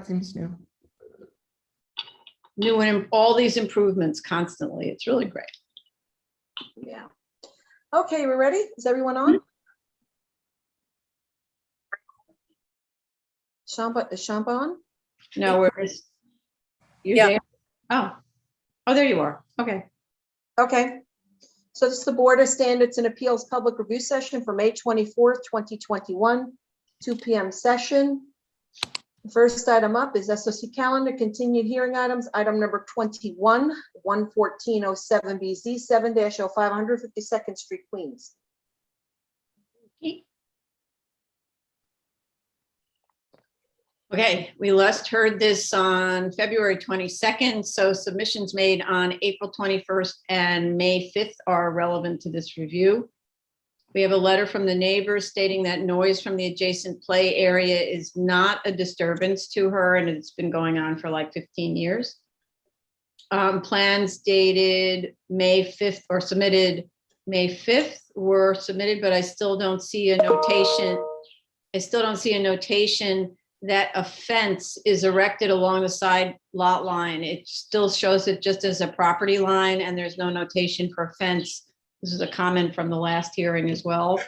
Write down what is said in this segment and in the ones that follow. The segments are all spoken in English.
seems new. New and all these improvements constantly. It's really great. Yeah. Okay, we're ready? Is everyone on? Shamba, is Shamba on? No, where is you Yeah. there? Oh, there you are. Okay. Okay. So this is the Board of Standards and Appeals Public Review Session for May 24th, 2021, 2 p.m. session. The first item up is SOC calendar, continued hearing items. Item number 21, 11407BZ, 7-05, 152nd Street, Queens. Okay, we last heard this on February 22nd, so submissions made on April 21st and May 5th are relevant to this review. We have a letter from the neighbors stating that noise from the adjacent play area is not a disturbance to her, and it's been going on for like 15 years. Plans dated May 5th or submitted May 5th were submitted, but I still don't see a notation. I still don't see a notation that a fence is erected along the side lot line. It still shows it just as a property line, and there's no notation for fence. This is a comment from the last hearing as well.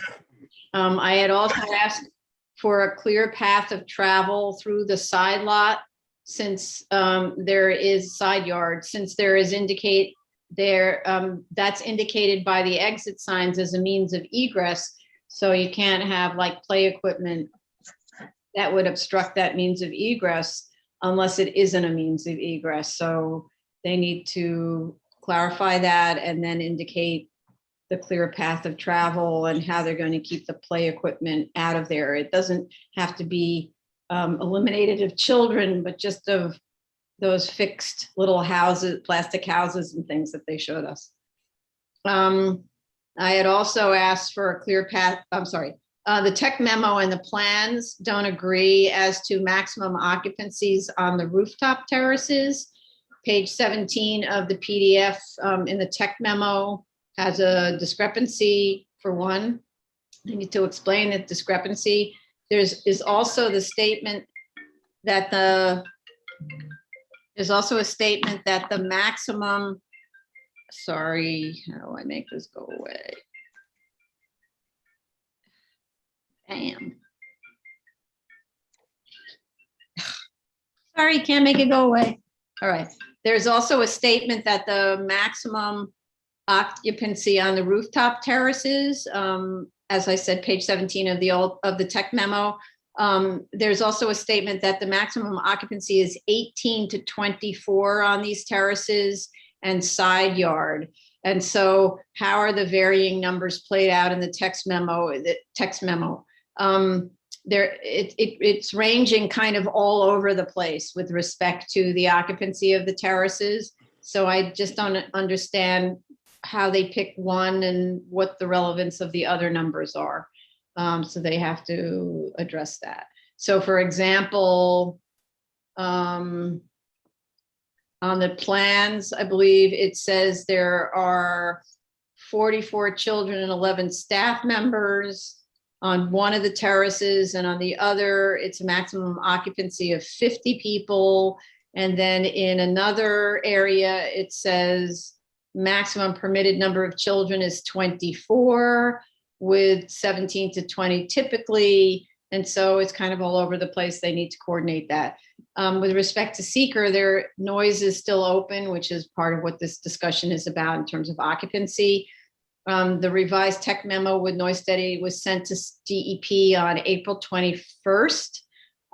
I had also asked for a clear path of travel through the side lot, since there is side yard, since there is that's indicated by the exit signs as a means of egress. So you can't have like play equipment that would obstruct that means of egress unless it isn't a means of egress. So they need to clarify that and then indicate the clear path of travel and how they're going to keep the play equipment out of there. It doesn't have to be eliminated of children, but just of those fixed little houses, plastic houses and things that they showed us. I had also asked for a clear path, the tech memo and the plans don't agree as to maximum occupancies on the rooftop terraces. Page 17 of the PDF in the tech memo has a discrepancy for one. I need to explain that discrepancy. Is also the statement that there's also a statement that the maximum, sorry, how do I make this go away? Damn. Sorry, can't make it go away. All right. There's also a statement that the maximum occupancy on the rooftop terraces, as I said, page 17 of the tech memo. There's also a statement that the maximum occupancy is 18 to 24 on these terraces and side yard. And so how are the varying numbers played out in the text memo? It's ranging kind of all over the place with respect to the occupancy of the terraces. So I just don't understand how they pick one and what the relevance of the other numbers are. So they have to address that. So for example, on the plans, I believe it says there are 44 children and 11 staff members on one of the terraces, and on the other, it's a maximum occupancy of 50 people. And then in another area, it says maximum permitted number of children is 24 with 17 to 20 typically. And so it's kind of all over the place. They need to coordinate that. With respect to seeker, their noise is still open, which is part of what this discussion is about in terms of occupancy. The revised tech memo with noise study was sent to DEP on April 21st.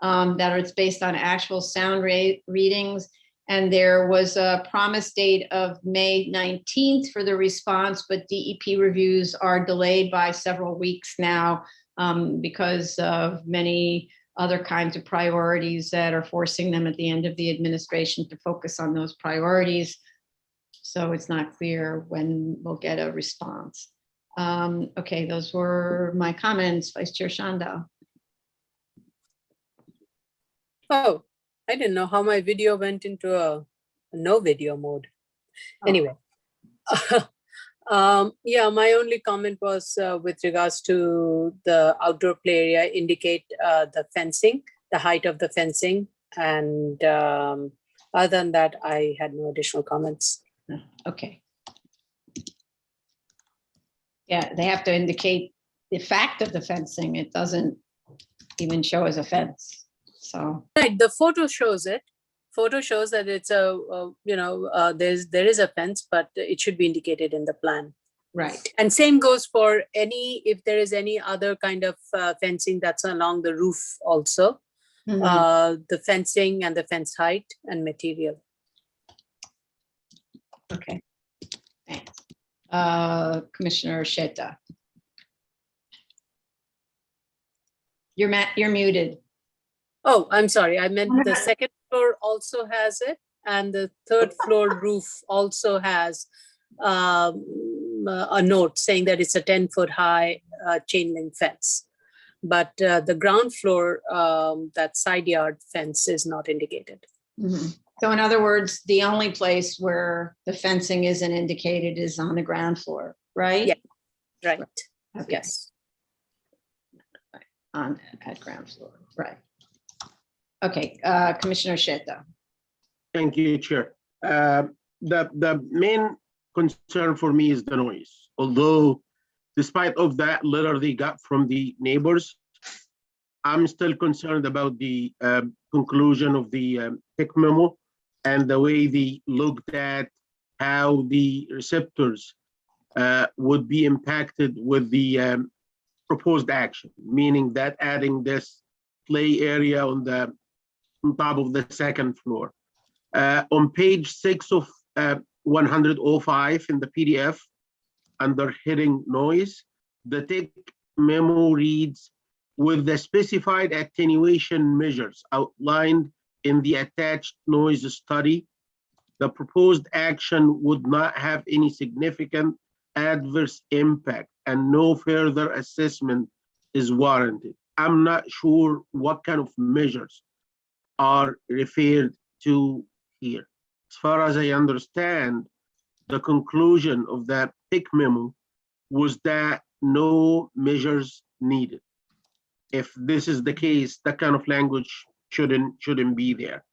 That it's based on actual sound readings. And there was a promise date of May 19th for the response, but DEP reviews are delayed by several weeks now because of many other kinds of priorities that are forcing them at the end of the administration to focus on those priorities. So it's not clear when we'll get a response. Okay, those were my comments, Vice Chair Shandau. Oh, I didn't know how my video went into a no video mode. Anyway, yeah, my only comment was with regards to the outdoor play area, indicate the fencing, the height of the fencing And other than that, I had no additional comments. Okay. Yeah, they have to indicate the fact of the fencing. It doesn't even show as a fence. So, Right, the photo shows it. Photo shows that it's there is a fence, but it should be indicated in the plan. right. And same goes for if there is any other kind of fencing that's along the roof also. Mhm. The fencing and the fence height and material. Okay. Thanks. Commissioner Sheta. You're muted. Oh, I'm sorry. I meant the second floor also has it, and the third floor roof also has a note saying that it's a 10-foot high chain link fence. But the ground floor, that side yard fence is not indicated. Mhm. So in other words, the only place where the fencing isn't indicated is on the ground floor, right? Yeah. Right. Okay. Yes. At ground floor, right. Okay, Commissioner Sheta. Thank you, Chair. The main concern for me is the noise. Although, despite of that letter they got from the neighbors, I'm still concerned about the conclusion of the PIC memo and the way they looked at how the receptors would be impacted with the proposed action, meaning that adding this play area on top of the second floor. On page 6 of 105 in the PDF, under heading noise, the TIC memo reads, with the specified attenuation measures outlined in the attached noise study, the proposed action would not have any significant adverse impact and no further assessment is warranted. I'm not sure what kind of measures are referred to here. As far as I understand, the conclusion of that PIC memo was that no measures needed. If this is the case, that kind of language shouldn't be there.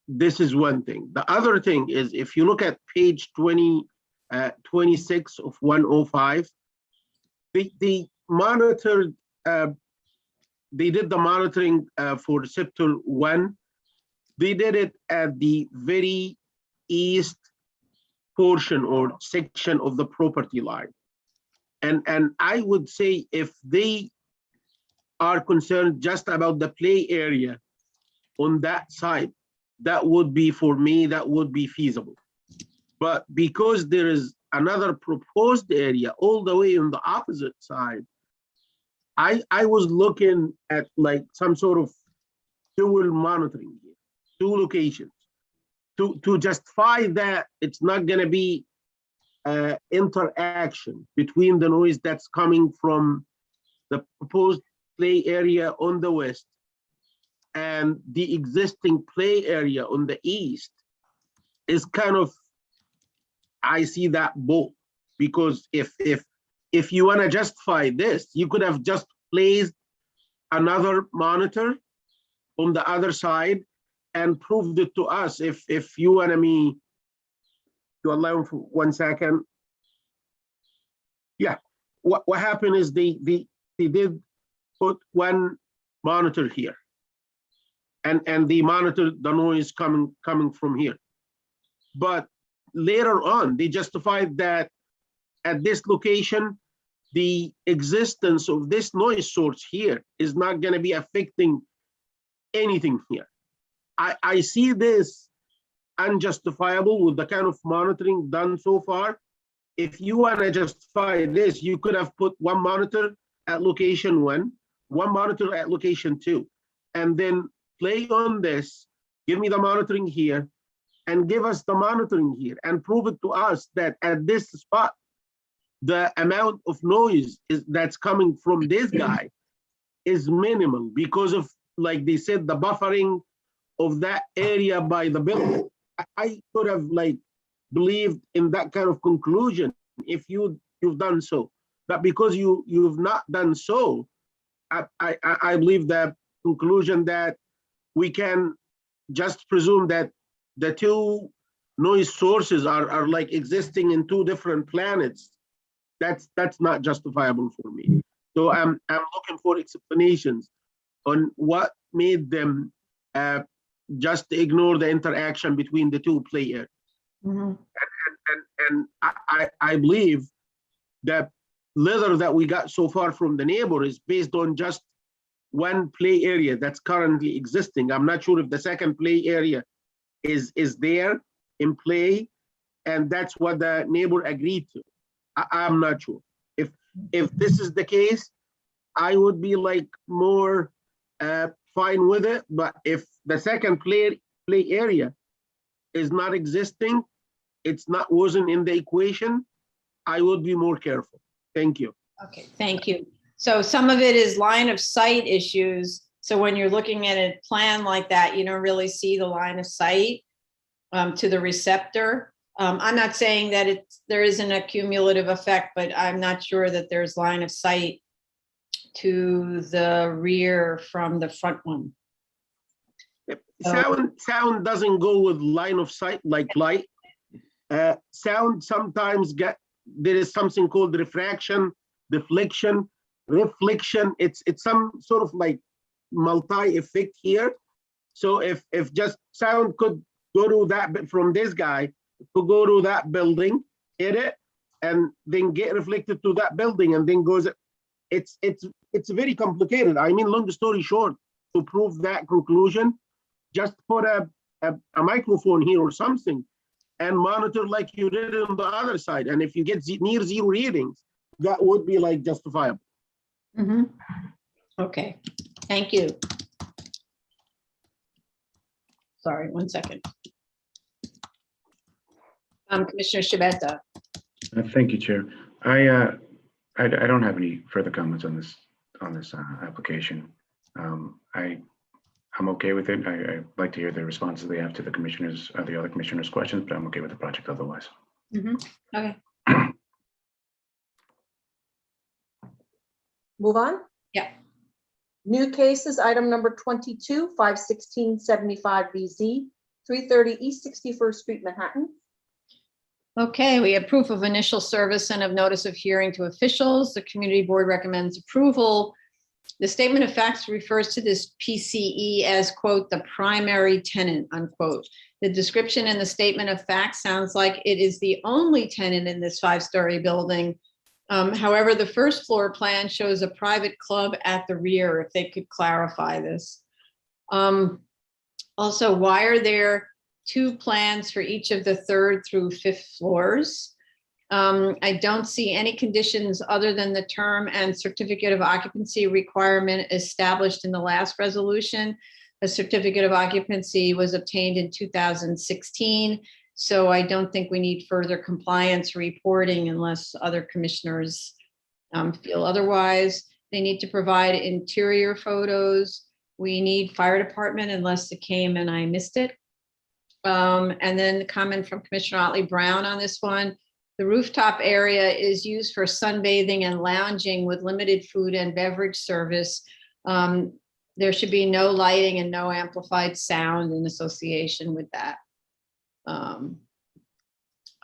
This is one thing. The other thing is, if you look at page 26 of 105, they monitored, they did the monitoring for receptor 1. They did it at the very east portion or section of the property line. And I would say if they are concerned just about the play area on that side, that would be, for me, that would be feasible. But because there is another proposed area all the way on the opposite side, I was looking at like some sort of dual monitoring here, 2 locations. To justify that it's not gonna be interaction between the noise that's coming from the proposed play area on the west and the existing play area on the east is kind of, I see that both, because if you want to justify this, you could have just placed another monitor on the other side and proved it to us. If you want me to allow for 1 second. Yeah, what happened is they did put 1 monitor here, and they monitored the noise coming from here. But later on, they justified that at this location, the existence of this noise source here is not going to be affecting anything here. I see this unjustifiable with the kind of monitoring done so far. If you want to justify this, you could have put 1 monitor at location 1, 1 monitor at location 2, and then play on this, give me the monitoring here, and give us the monitoring here, and prove it to us that at this spot, the amount of noise that's coming from this guy is minimal because of, like they said, the buffering of that area by the building. I could have like believed in that kind of conclusion if you've done so. But because you've not done so, I believe that conclusion that we can just presume that the two noise sources are like existing in two different planets. That's not justifiable for me. So I'm looking for explanations on what made them just ignore the interaction between the two play areas. Mhm. And I believe that letter that we got so far from the neighbor is based on just one play area that's currently existing. I'm not sure if the second play area is there in play, and that's what the neighbor agreed to. I'm not sure. If this is the case, I would be like more fine with it. But if the second play area is not existing, wasn't in the equation, I would be more careful. Thank you. Okay, thank you. So some of it is line of sight issues. So when you're looking at a plan like that, you don't really see the line of sight to the receptor. I'm not saying that there isn't a cumulative effect, but I'm not sure that there's line of sight to the rear from the front one. Sound doesn't go with line of sight like light. Sound sometimes there is something called refraction, deflection, reflection. It's some sort of like multi-effect here. So if just sound could go to that from this guy, could go to that building, hit it, and then get reflected to that building, and then goes. It's very complicated. I mean, long story short, to prove that conclusion, just put a microphone here or something and monitor like you did on the other side. And if you get near zero readings, that would be like justifiable. Mm-hmm. Okay, thank you. Sorry, 1 second. Commissioner Shibeta. Thank you, Chair. I don't have any further comments on this application. I'm okay with it. I'd like to hear the responses they have to the commissioners, the other commissioners' questions, but I'm okay with the project otherwise. Mm-hmm. Okay. Move on? Yeah. New cases, item number 22, 51675BZ, 330 East 61st Street, Manhattan. Okay, we have proof of initial service and of notice of hearing to officials. The community board recommends approval. The statement of facts refers to this PCE as, quote, the primary tenant, unquote. The description in the statement of facts sounds like it is the only tenant in this 5-story building. However, the first floor plan shows a private club at the rear, if they could clarify this. Also, why are there 2 plans for each of the 3rd through 5th floors? I don't see any conditions other than the term and certificate of occupancy requirement established in the last resolution. A certificate of occupancy was obtained in 2016, so I don't think we need further compliance reporting unless other commissioners feel otherwise. They need to provide interior photos. We need fire department unless it came and I missed it. And then the comment from Commissioner Otley Brown on this one. The rooftop area is used for sunbathing and lounging with limited food and beverage service. There should be no lighting and no amplified sound in association with that.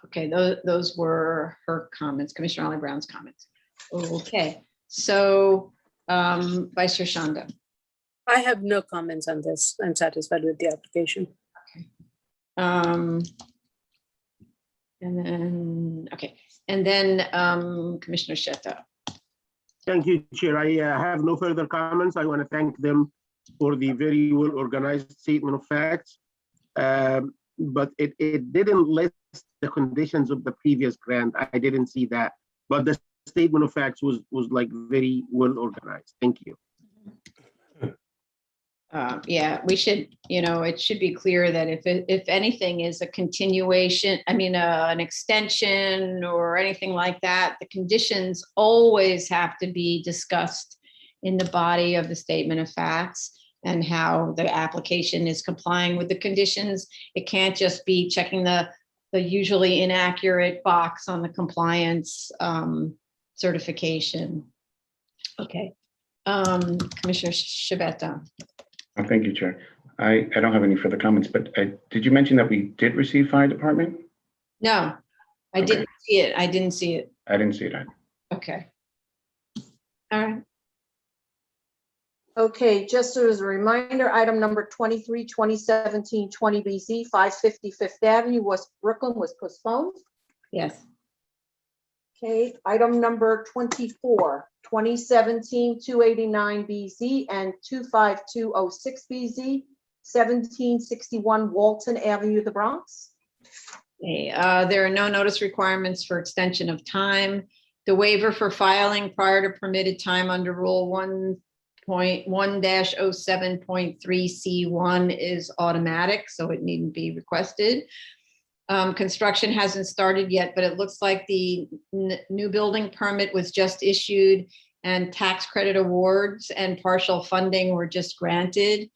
Okay, those were her comments, Commissioner Otley Brown's comments. Okay, so Vice Chair Shanda. I have no comments on this. I'm satisfied with the application. And then Commissioner Shetta. Thank you, Chair. I have no further comments. I want to thank them for the very well organized statement of facts. But it didn't list the conditions of the previous grant. I didn't see that. But the statement of facts was like very well organized. Thank you. Yeah, we should, it should be clear that if anything is a continuation, an extension or anything like that, the conditions always have to be discussed in the body of the statement of facts and how the application is complying with the conditions. It can't just be checking the usually inaccurate box on the compliance certification. Okay, Commissioner Shibeta. Thank you, Chair. I don't have any further comments, but did you mention that we did receive fire department? No, I Okay. didn't see it. I didn't see it. I didn't see it either. Okay. All right. Okay, just as a reminder, item number 23, 2017, 20BZ, 550 Fifth Avenue, West Brooklyn was postponed. Yes. Okay, item number 24, 2017, 289BZ and 25206BZ, 1761 Walton Avenue, the Bronx. Okay, there are no notice requirements for extension of time. The waiver for filing prior to permitted time under Rule 1.1-07.3C1 is automatic, so it needn't be requested. Construction hasn't started yet, but it looks like the new building permit was just issued and tax credit awards and partial funding were just granted.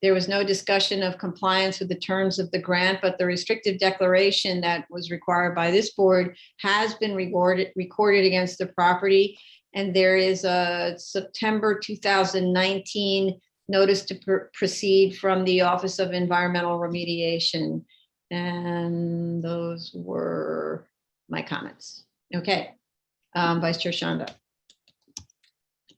There was no discussion of compliance with the terms of the grant, but the restrictive declaration that was required by this board has been recorded against the property. And there is a September 2019 notice to proceed from the Office of Environmental Remediation. And those were my comments. Okay, Vice Chair Shanda.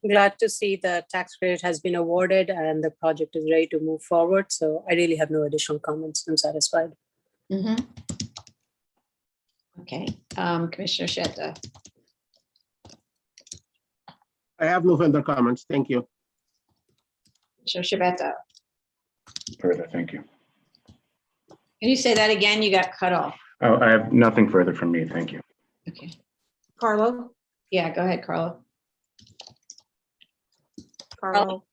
Glad to see the tax credit has been awarded and the project is ready to move forward. So I really have no additional comments. I'm satisfied. Mm-hmm. Okay, Commissioner Sheta. I have no further comments. Thank you. Commissioner Shabeta. Further, thank you. Can you say that again? You got cut off. Oh, I have nothing further from me. Thank you. Okay. Carlo? Yeah, go ahead, Carlo. Carlo,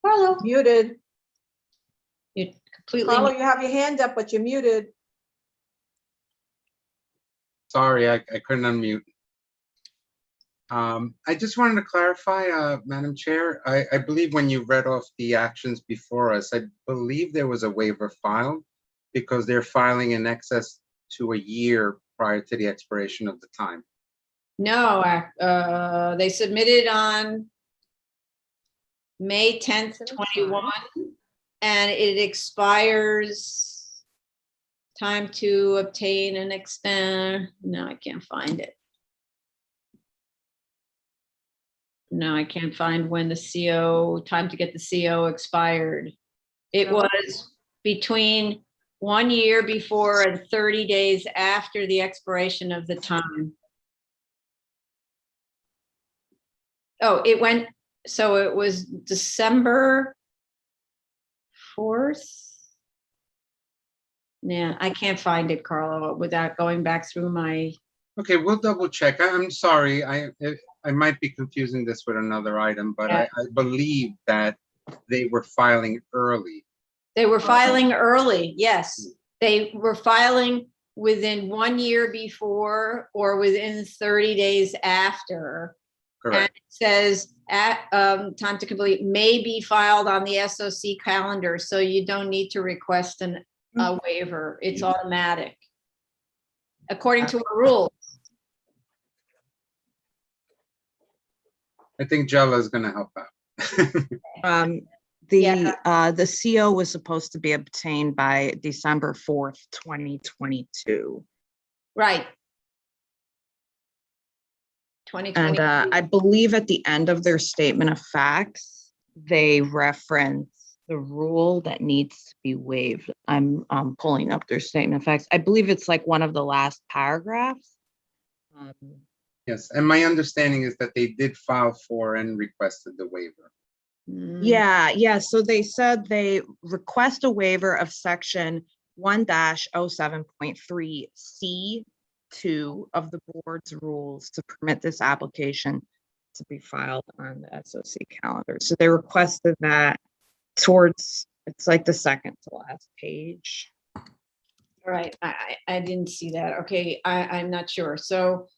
Carlo, muted. you're completely. Carlo, you have your hand up, but you're muted. Sorry, I couldn't unmute. I just wanted to clarify, Madam Chair, I believe when you read off the actions before us, I believe there was a waiver filed because they're filing in excess to a year prior to the expiration of the time. No, they submitted on May 10th, 21, and it expires time to obtain and extend. No, I can't find it. No, I can't find when the CO, time to get the CO expired. It No. was between 1 year before and 30 days after the expiration of the time. Oh, it went, so it was December 4th. Yeah, I can't find it, Carlo, without going back through my, Okay, we'll double check. I'm sorry, I might be confusing this with another item, but Yeah. I believe that they were filing early. they were filing early, yes. They were filing within 1 year before or within 30 days after. And Correct. it says time to complete may be filed on the SOC calendar, so you don't need to request a waiver. It's automatic. According to our rules. I think Jella is going to help out. The CO was supposed to be obtained by December 4th, 2022. Right. 2020. And I believe at the end of their statement of facts, they reference the rule that needs to be waived. I'm pulling up their statement of facts. I believe it's like one of the last paragraphs. Yes, and my understanding is that they did file for and requested the waiver. Yeah. So they said they request a waiver of section 1-07.3C2 of the board's rules to permit this application to be filed on the SOC calendar. So they requested that towards, it's like the second to last page. All right, I didn't see that. Okay, I'm not sure. So,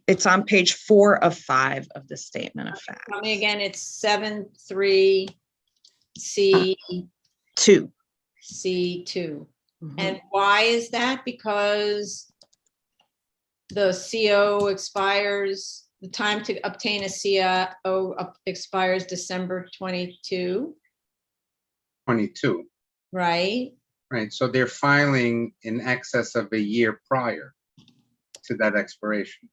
It's on page 4 of 5 of the statement of facts. tell me again, it's 7.3C. 2. C2. Mhm. And why is that? Because the CO expires the time to obtain a CIO expires December 22, 22, right? right? So they're filing in excess of a year prior to that expiration.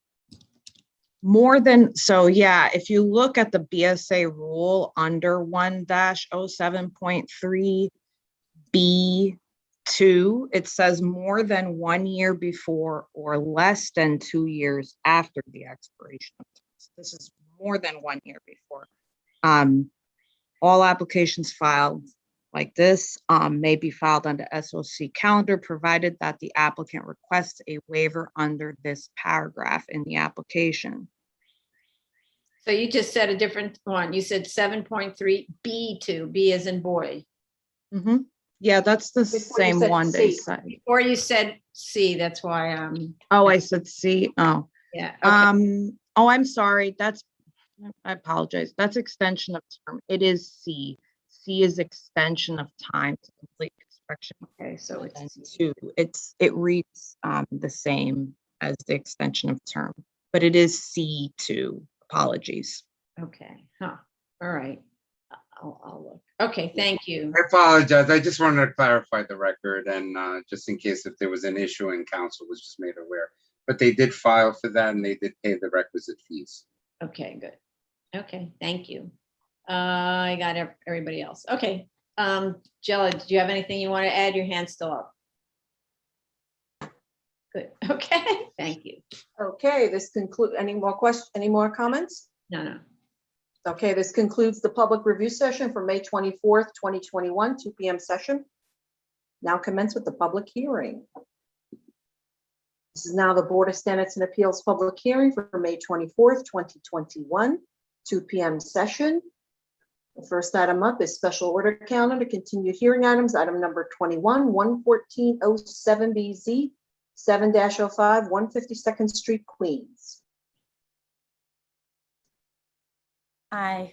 More than, so yeah, if you look at the BSA rule under 1-07.3 B2, it says more than 1 year before or less than 2 years after the expiration of terms. This is more than 1 year before. All applications filed like this may be filed under SOC calendar, provided that the applicant requests a waiver under this paragraph in the application. So you just said a different one. You said 7.3 B2, B as in boy. Mhm. Yeah, that's the Before you same said one they C. said. Or you said C, that's why, Oh, I said C. Oh, yeah. Okay. oh, I'm sorry. I apologize. That's extension of term. It is C. C is extension of time to complete inspection. Okay, so And then it's, two, it reads the same as the extension of term, but it is C2. Apologies. okay, huh, all right. I'll look. Okay, thank you. I apologize. I just wanted to clarify the record and just in case if there was an issue and council was just made aware. But they did file for that and they did pay the requisite fees. Okay, good. Okay, thank you. I got everybody else. Okay, Jella, did you have anything you want to add? Your hand's still up. Good, okay, thank you. Okay, this conclude, any more questions, any more comments? No. Okay, this concludes the public review session for May 24th, 2021, 2 p.m. session. Now commence with the public hearing. This is now the Board of Standards and Appeals public hearing for May 24th, 2021, 2 p.m. session. The first item up is special order calendar to continue hearing items. Item number 21, 11407BZ, 7-05, 152nd Street, Queens. Hi.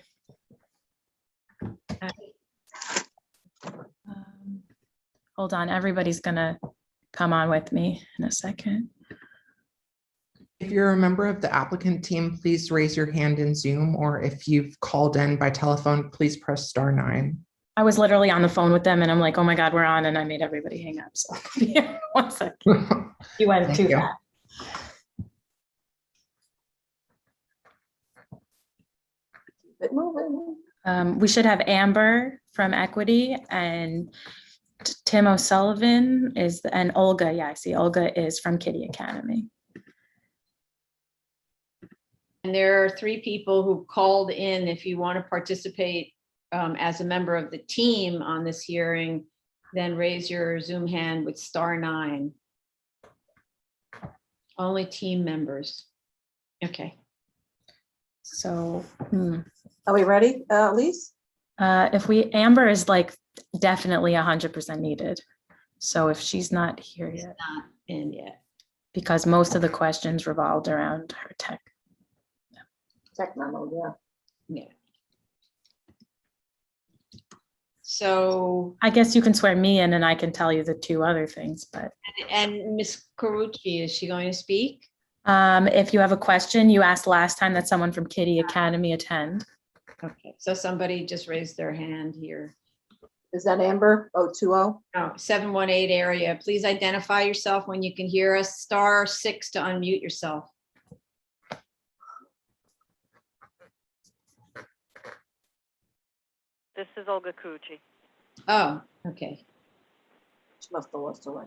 Hold on, everybody's gonna come on with me in a second. If you're a member of the applicant team, please raise your hand in Zoom, or if you've called in by telephone, please press *9. I was literally on the phone with them and I'm like, oh my God, we're on, and I made everybody hang up. So yeah, 1 second. You went Thank too you. fast. Keep it moving. We should have Amber from Equity and Tim O'Sullivan and Olga. Yeah, I see Olga is from Kitty Academy. And there are 3 people who called in. If you want to participate as a member of the team on this hearing, then raise your Zoom hand with *9. Only team members. Okay. So Are we ready, Elise? Amber is like definitely 100% needed. So if she's not here It's yet, not in yet. because most of the questions revolved around her tech. Tech memo, yeah. Yeah. So, I guess you can swear me in and I can tell you the 2 other things, but and Ms. Carucci, is she going to speak? if you have a question, you asked last time that someone from Kitty Academy attend. Okay, so somebody just raised their hand here. Is that Amber? 020? Oh, 718 area. Please identify yourself when you can hear us. *6 to unmute yourself. This is Olga Kuchi. Oh, okay. She must have lost her way.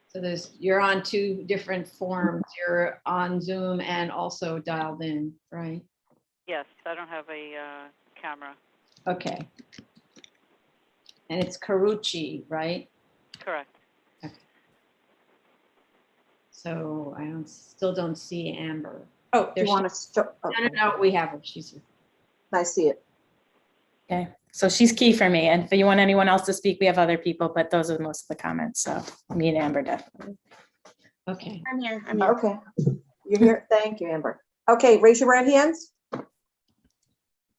So you're on 2 different forms. You're on Zoom and also dialed in, right? Yes, I don't have a camera. Okay. And it's Carucci, right? Correct. So I still don't see Amber. Oh, Do there you she want is. to? No, we have her. She's here. I see it. Okay, so she's key for me. And if you want anyone else to speak, we have other people, but those are most of the comments. So me and Amber definitely. Okay. I'm here. Okay. You're here. Thank you, Amber. Okay, raise your right hands.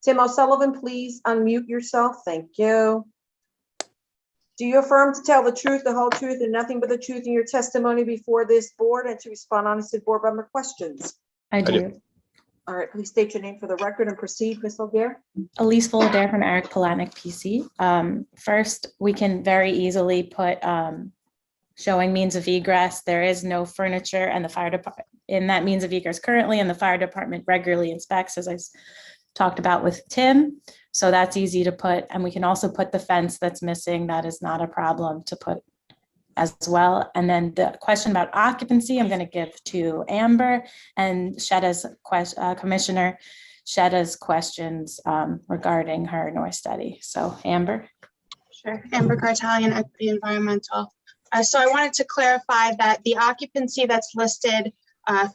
Tim O'Sullivan, please unmute yourself. Thank you. Do you affirm to tell the truth, the whole truth, and nothing but the truth in your testimony before this board and to respond honestly to board member questions? I do. All right, please state your name for the record and proceed, Ms. O'Gare. Elise Fullader from Eric Palatnik PC. First, we can very easily put showing means of egress. There is no furniture, and the fire department in that means of egress currently, and the fire department regularly inspects, as I talked about with Tim. So that's easy to put. And we can also put the fence that's missing. That is not a problem to put as well. And then the question about occupancy, I'm going to give to Amber and Sheta's Commissioner Sheta's questions regarding her noise study. So Amber. Sure. Amber Cartalian, Equity Environmental. So I wanted to clarify that the occupancy that's listed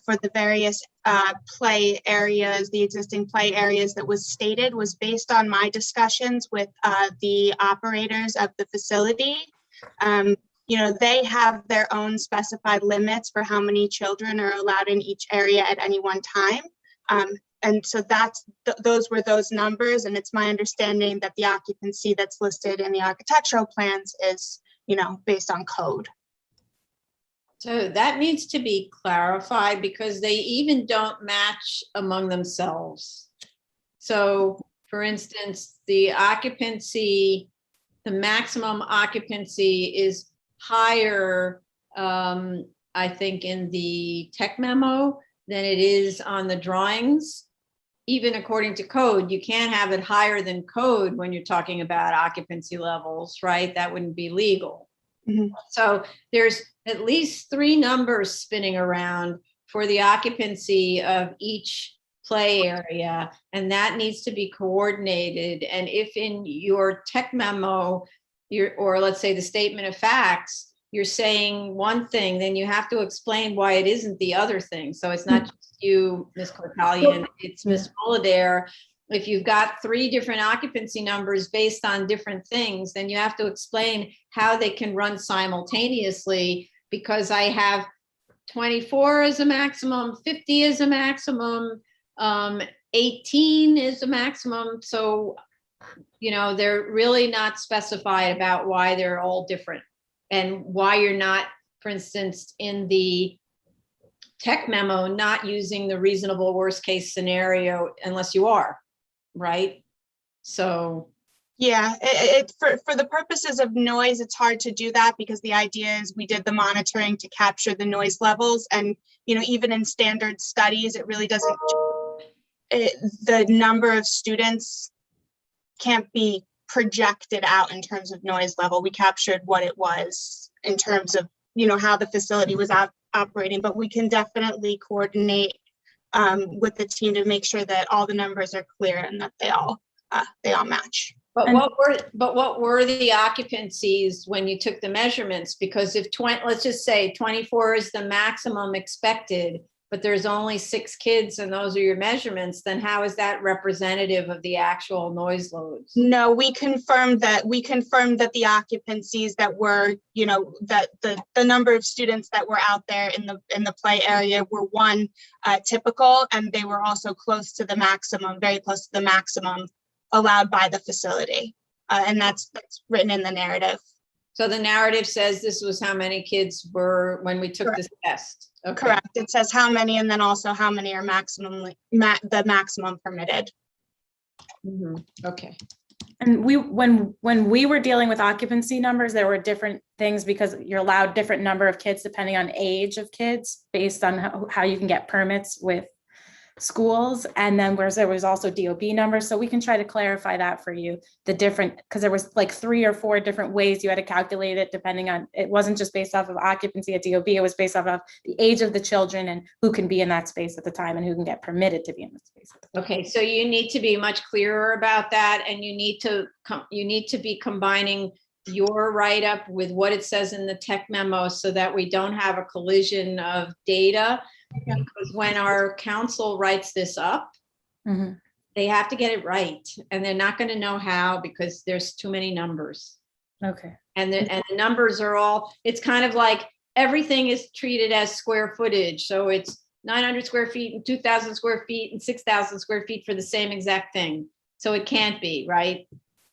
for the various play areas, the existing play areas that was stated was based on my discussions with the operators of the facility. You know, they have their own specified limits for how many children are allowed in each area at any one time. And so those were those numbers. And it's my understanding that the occupancy that's listed in the architectural plans is, you know, based on code. So that needs to be clarified because they even don't match among themselves. So for instance, the occupancy, the maximum occupancy is higher, I think, in the tech memo than it is on the drawings. Even according to code, you can't have it higher than code when you're talking about occupancy levels, right? That wouldn't be legal. Mm-hmm. So there's at least 3 numbers spinning around for the occupancy of each play area, and that needs to be coordinated. And if in your tech memo, or let's say the statement of facts, you're saying one thing, then you have to explain why it isn't the other thing. So it's not just you, Ms. Cortalian, it's Ms. Fullader. If you've got 3 different occupancy numbers based on different things, then you have to explain how they can run simultaneously, because I have 24 as a maximum, 50 as a maximum, 18 is a maximum. So, you know, they're really not specified about why they're all different and why you're not, for instance, in the tech memo, not using the reasonable worst case scenario unless you are, right? So. Yeah, for the purposes of noise, it's hard to do that because the idea is we did the monitoring to capture the noise levels. And, you know, even in standard studies, it really doesn't, the number of students can't be projected out in terms of noise level. We captured what it was in terms of, you know, how the facility was operating, but we can definitely coordinate with the team to make sure that all the numbers are clear and that they all match. But what were the occupancies when you took the measurements? Because if let's just say 24 is the maximum expected, but there's only 6 kids and those are your measurements, then how is that representative of the actual noise loads? No, we confirmed that the occupancies that were, you know, that the number of students that were out there in the play area were typical, and they were also close to the maximum, very close to the maximum allowed by the facility. And that's written in the narrative. So the narrative says this was how many kids were when we took this test. Okay. Correct. It says how many, and then also how many are the maximum permitted. Mm-hmm. Okay. And when we were dealing with occupancy numbers, there were different things because you're allowed different number of kids depending on age of kids based on how you can get permits with schools. And then whereas there was also DOB numbers. So we can try to clarify that for you, the different, because there was like 3 or 4 different ways you had to calculate it depending on, it wasn't just based off of occupancy at DOB, it was based off of the age of the children and who can be in that space at the time and who can get permitted to be in the space at the time. Okay, so you need to be much clearer about that, and you need to be combining your write-up with what it says in the tech memo so that we don't have a collision of data. Because when our council writes this up, Mm-hmm. they have to get it right, and they're not going to know how because there's too many numbers. Okay. And the numbers are all, it's kind of like everything is treated as square footage. So it's 900 square feet and 2,000 square feet and 6,000 square feet for the same exact thing. So it can't be, right?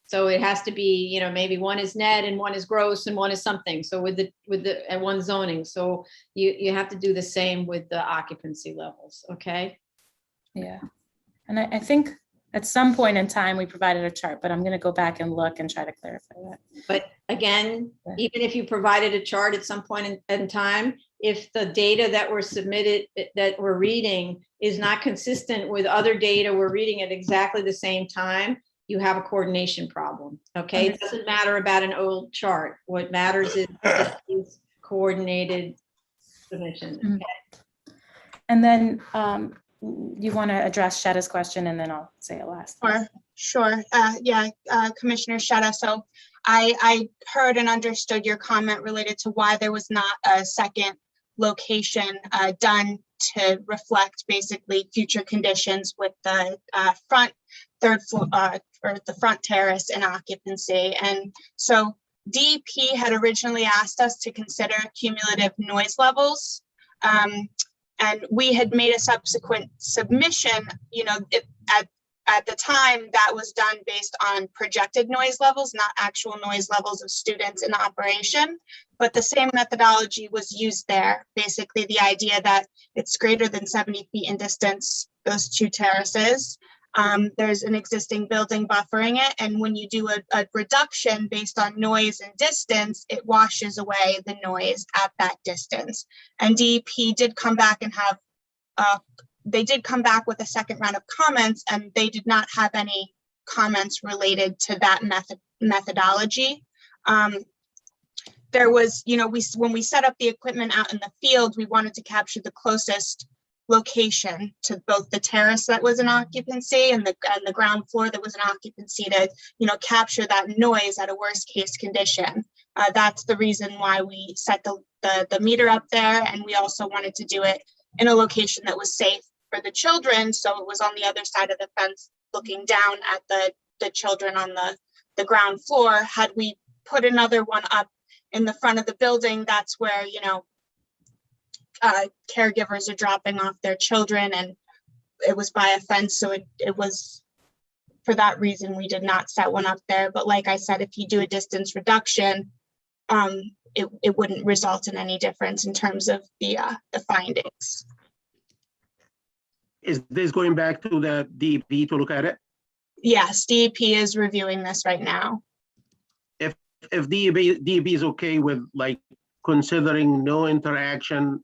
So it has to be, you know, maybe one is net and one is gross and one is something. So with the and one zoning. So you have to do the same with the occupancy levels. Okay. Yeah. And I think at some point in time, we provided a chart, but I'm going to go back and look and try to clarify that. But again, Yeah. even if you provided a chart at some point in time, if the data that were submitted, that we're reading is not consistent with other data we're reading at exactly the same time, you have a coordination problem, okay? It doesn't matter about an old chart. What matters is these coordinated submissions. Mhm. And then you want to address Shada's question, and then I'll say it last. Sure. Yeah, Commissioner Sheta. So I heard and understood your comment related to why there was not a second location done to reflect basically future conditions with the front third floor or the front terrace and occupancy. And so DEP had originally asked us to consider cumulative noise levels. And we had made a subsequent submission, you know, at the time that was done based on projected noise levels, not actual noise levels of students in operation. But the same methodology was used there. Basically, the idea that it's greater than 70 feet in distance, those two terraces. There's an existing building buffering it. And when you do a reduction based on noise and distance, it washes away the noise at that distance. And DEP did come back and have, they did come back with a second round of comments, and they did not have any comments related to that methodology. There was, you know, when we set up the equipment out in the field, we wanted to capture the closest location to both the terrace that was in occupancy and the ground floor that was in occupancy to, you know, capture that noise at a worst case condition. That's the reason why we set the meter up there. And we also wanted to do it in a location that was safe for the children. So it was on the other side of the fence looking down at the children on the ground floor. Had we put another one up in the front of the building, that's where, you know, caregivers are dropping off their children, and it was by a fence. So it was for that reason we did not set one up there. But like I said, if you do a distance reduction, it wouldn't result in any difference in terms of the findings. Is this going back to the DEP to look at it? Yes, DEP is reviewing this right now. If DEP is okay with like considering no interaction,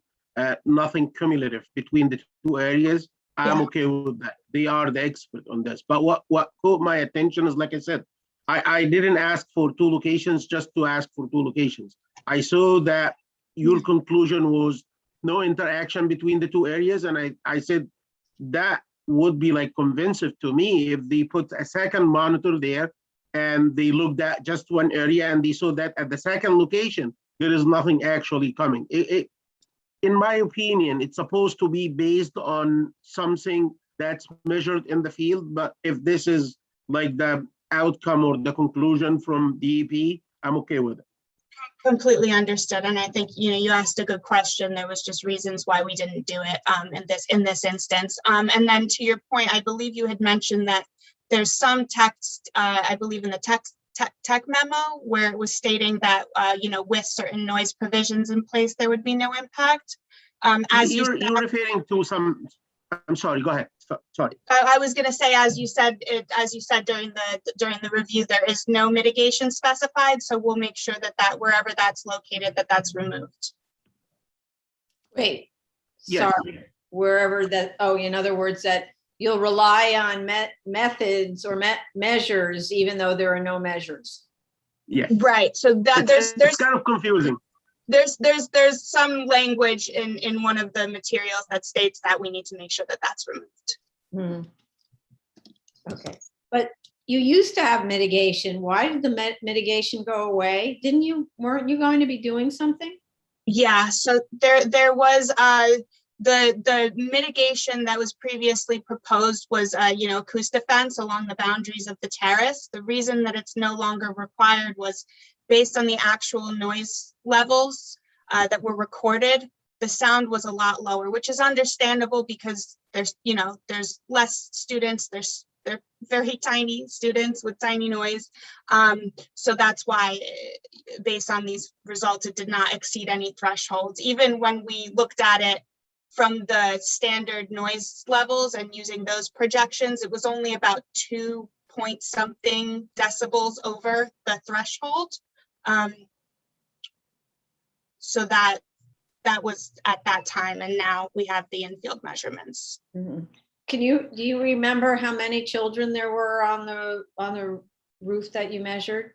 nothing cumulative between the two areas, I'm okay with that. They are the expert on this. But what caught my attention is, like I said, I didn't ask for two locations just to ask for two locations. I saw that your conclusion was no interaction between the two areas, and I said that would be like convincing to me if they put a second monitor there and they looked at just one area and they saw that at the second location there is nothing actually coming. In my opinion, it's supposed to be based on something that's measured in the field. But if this is like the outcome or the conclusion from DEP, I'm okay with it. Completely understood. And I think, you know, you asked a good question. There was just reasons why we didn't do it in this instance. And then to your point, I believe you had mentioned that there's some text, I believe in the tech memo, where it was stating that, you know, with certain noise provisions in place, there would be no impact. As you're referring to some, I'm sorry, go ahead. Sorry. I was going to say, as you said during the review, there is no mitigation specified. So we'll make sure that wherever that's located, that's removed. Wait, Yes. sorry, wherever that, oh, in other words, that you'll rely on methods or measures, even though there are no measures. Yes. Right. So that it's kind of confusing. There's some language in one of the materials that states that we need to make sure that that's removed. Okay, but you used to have mitigation. Why did the mitigation go away? Weren't you going to be doing something? Yeah, so there was the mitigation that was previously proposed was you know, acoustic fence along the boundaries of the terrace. The reason that it's no longer required was based on the actual noise levels that were recorded. The sound was a lot lower, which is understandable because there's less students. They're very tiny students with tiny noise. So that's why, based on these results, it did not exceed any thresholds. Even when we looked at it from the standard noise levels and using those projections, it was only about 2 point something decibels over the threshold. So that was at that time, and now we have the in-field measurements. Mhm. Do you remember how many children there were on the roof that you measured?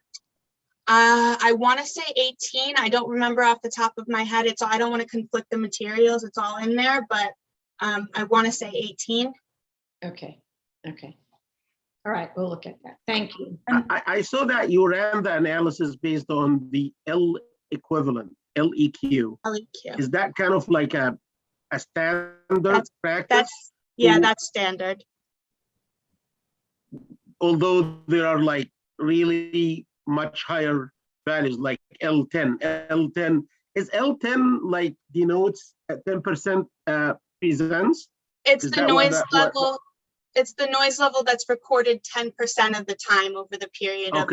I want to say 18. I don't remember off the top of my head. I don't want to conflict the materials. It's all in there, but I want to say 18. Okay. All right, we'll look at that. Thank you. I saw that you ran the analysis based on the L equivalent, LEQ. LEQ. Is that kind of like a standard practice? That's standard. Although there are like really much higher values like L10. L10 is L10 like denotes 10% presence. It's Is the that noise level. It's the noise level that's recorded 10% of the time over the period of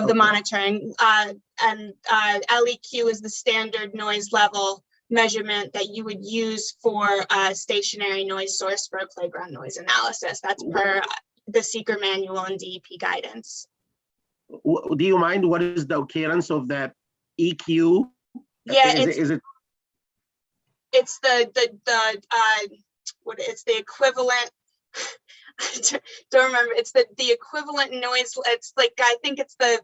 the monitoring. And LEQ is the standard noise level measurement that you would use for a stationary noise source for a playground noise analysis. That's per the seeker manual and DEP guidance. Do you mind what is the occurrence of that EQ? Yeah, it's the equivalent. I don't remember. It's the equivalent noise. It's like, I think it's the.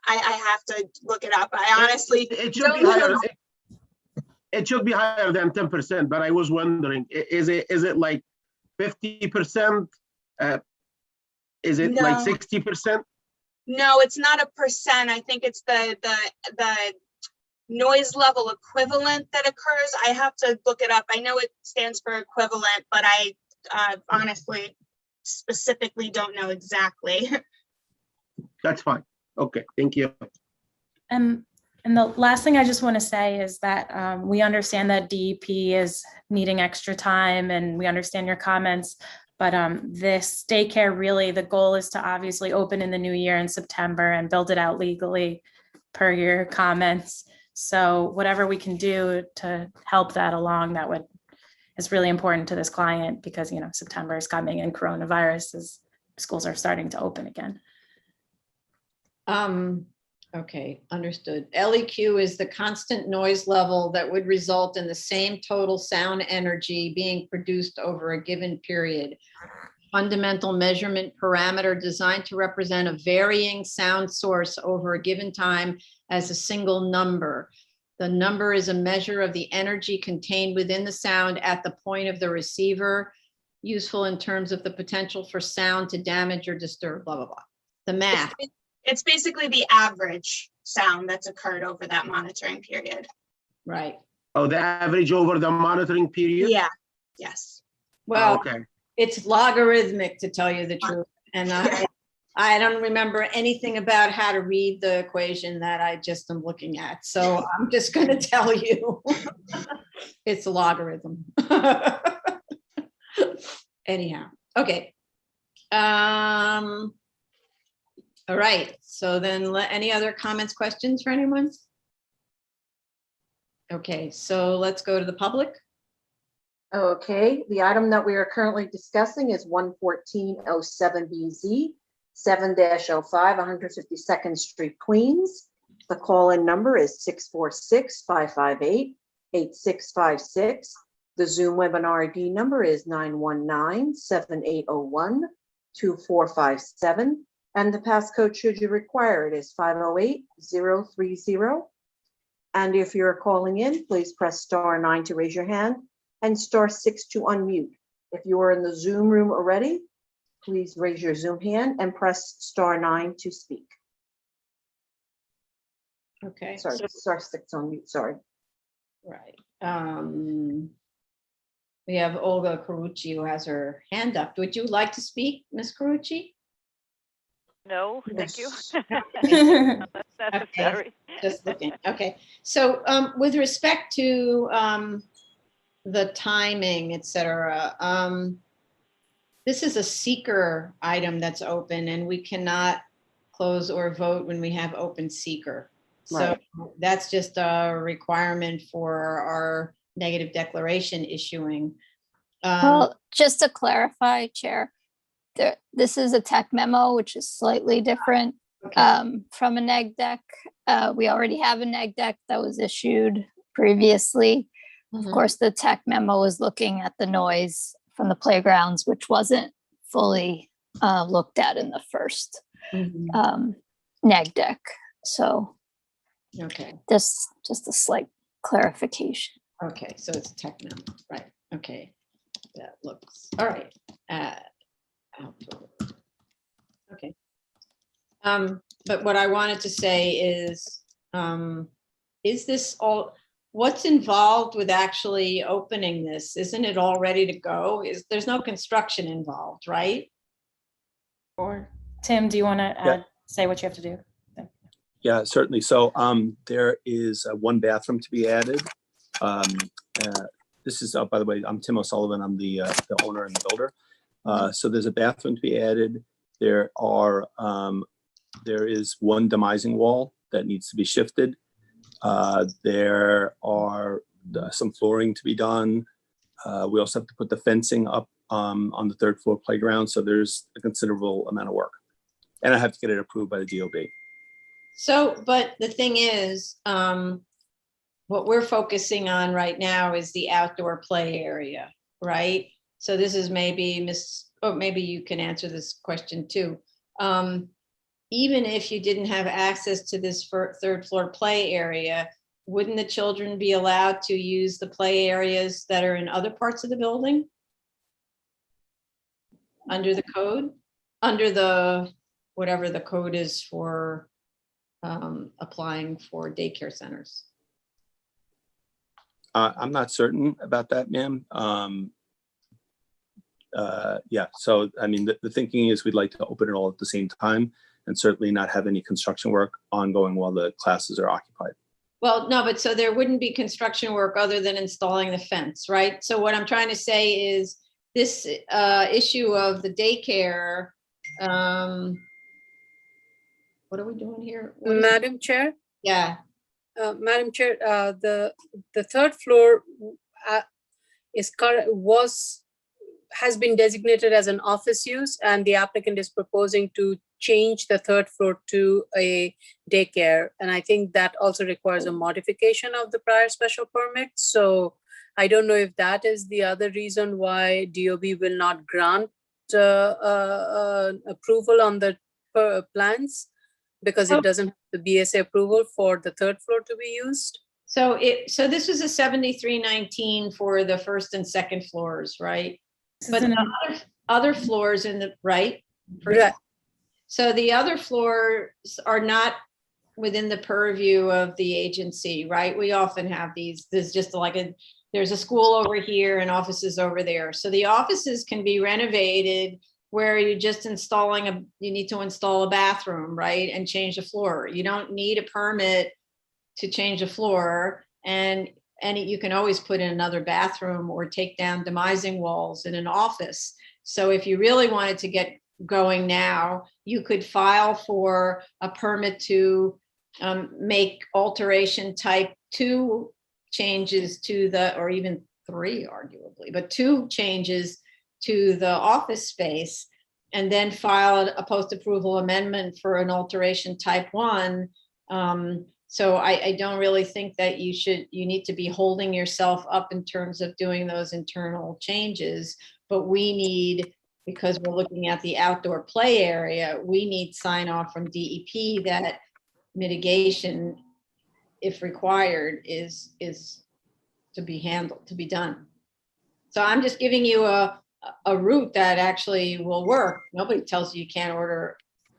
I have to look it up. I honestly it should be higher. It should be higher than 10%, but I was wondering, is it like 50%? Is it like 60%? No, it's not a percent. I think it's the noise level equivalent that occurs. I have to look it up. I know it stands for equivalent, but I honestly specifically don't know exactly. That's fine. Okay, thank you. And the last thing I just want to say is that we understand that DEP is needing extra time, and we understand your comments, but this daycare, really, the goal is to obviously open in the new year in September and build it out legally per your comments. So whatever we can do to help that along, is really important to this client, because, you know, September is coming and coronavirus schools are starting to open again. Okay, understood. LEQ is the constant noise level that would result in the same total sound energy being produced over a given period. Fundamental measurement parameter designed to represent a varying sound source over a given time as a single number. The number is a measure of the energy contained within the sound at the point of the receiver, useful in terms of the potential for sound to damage or disturb, blah, blah, blah. The math. It's basically the average sound that's occurred over that monitoring period. Right. Oh, the average over the monitoring period? Yeah, yes. Well, okay. It's logarithmic, to tell you the truth. And I don't remember anything about how to read the equation that I just am looking at. So I'm just going to tell you it's a logarithm. Anyhow, okay. All right, so then any other comments, questions for anyone? Okay, so let's go to the public. Okay, the item that we are currently discussing is 11407BZ, 7-05, 152nd Street, Queens. The call-in number is 646-558-8656. The Zoom webinar ID number is 919-7801-2457. And the passcode, should you require it, is 508030. And if you're calling in, please press *9 to raise your hand and *6 to unmute. If you are in the Zoom room already, please raise your Zoom hand and press *9 to speak. Okay. Sorry, *6 to unmute, sorry. Right. We have Olga Carucci who has her hand up. Would you like to speak, Ms. Carucci? No, thank you. Okay. That's necessary. Just looking. Okay. So with respect to the timing, et cetera, this is a seeker item that's open, and we cannot close or vote when we have open seeker. So Right. that's just a requirement for our negative declaration issuing. Well, just to clarify, Chair, this is a tech memo, which is slightly different from a neg deck. We already have a neg deck that was issued previously. Of course, the tech memo is looking at the noise from the playgrounds, which wasn't fully looked at in the first neg deck. So Okay. just a slight clarification. Okay, so it's tech memo, right? Okay, that looks, all right. Outdoor. Okay. But what I wanted to say is this all, what's involved with actually opening this? Isn't it all ready to go? There's no construction involved, right? Or Tim, do you want to say what you have to do? Yeah, certainly. So there is one bathroom to be added. This is, by the way, I'm Tim O'Sullivan. I'm the owner and the builder. So there's a bathroom to be added. There is one demising wall that needs to be shifted. There are some flooring to be done. We also have to put the fencing up on the third floor playground. So there's a considerable amount of work. And I have to get it approved by the DOB. So, but the thing is, what we're focusing on right now is the outdoor play area, right? So this is maybe maybe you can answer this question too. Even if you didn't have access to this third floor play area, wouldn't the children be allowed to use the play areas that are in other parts of the building? Under the code? Under the, whatever the code is for applying for daycare centers? I'm not certain about that, ma'am. Yeah, so I mean, the thinking is we'd like to open it all at the same time and certainly not have any construction work ongoing while the classes are occupied. Well, no, but so there wouldn't be construction work other than installing the fence, right? So what I'm trying to say is this issue of the daycare, what are we doing here? Madam Chair? Yeah. Madam Chair, the third floor has been designated as an office use, and the applicant is proposing to change the third floor to a daycare. And I think that also requires a modification of the prior special permit. So I don't know if that is the other reason why DOB will not grant approval on the plans, because it doesn't have the BSA approval for the third floor to be used. So this was a 7319 for the first and second floors, right? But the other floors in the right. So the other floors are not within the purview of the agency, right? We often have there's just like there's a school over here and offices over there. So the offices can be renovated where you're just you need to install a bathroom, right? And change the floor. You don't need a permit to change a floor, and you can always put in another bathroom or take down demising walls in an office. So if you really wanted to get going now, you could file for a permit to make alteration type 2 changes to or even 3 arguably, but 2 changes to the office space, and then file a post-approval amendment for an alteration type 1. So I don't really think that you need to be holding yourself up in terms of doing those internal changes, but we need, because we're looking at the outdoor play area, we need sign off from DEP that mitigation, if required, is to be handled, to be done. So I'm just giving you a route that actually will work. Nobody tells you can't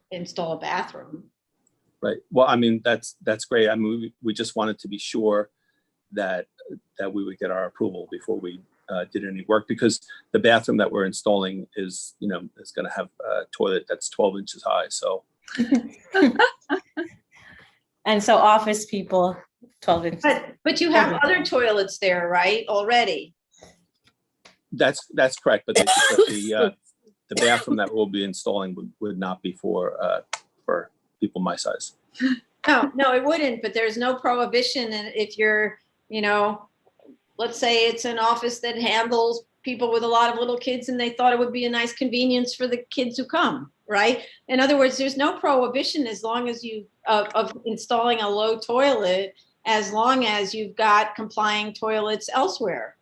install a bathroom. Right. Well, I mean, that's great. I mean, we just wanted to be sure that we would get our approval before we did any work, because the bathroom that we're installing is going to have a toilet that's 12 inches high. So. And so office people, 12 inches. But you have other toilets there, right? Already. That's correct. But the bathroom that we'll be installing would not be for people my size. No, it wouldn't, but there's no prohibition. And if you're, let's say it's an office that handles people with a lot of little kids and they thought it would be a nice convenience for the kids who come, right? In other words, there's no prohibition as long as you, of installing a low toilet, as long as you've got complying toilets elsewhere,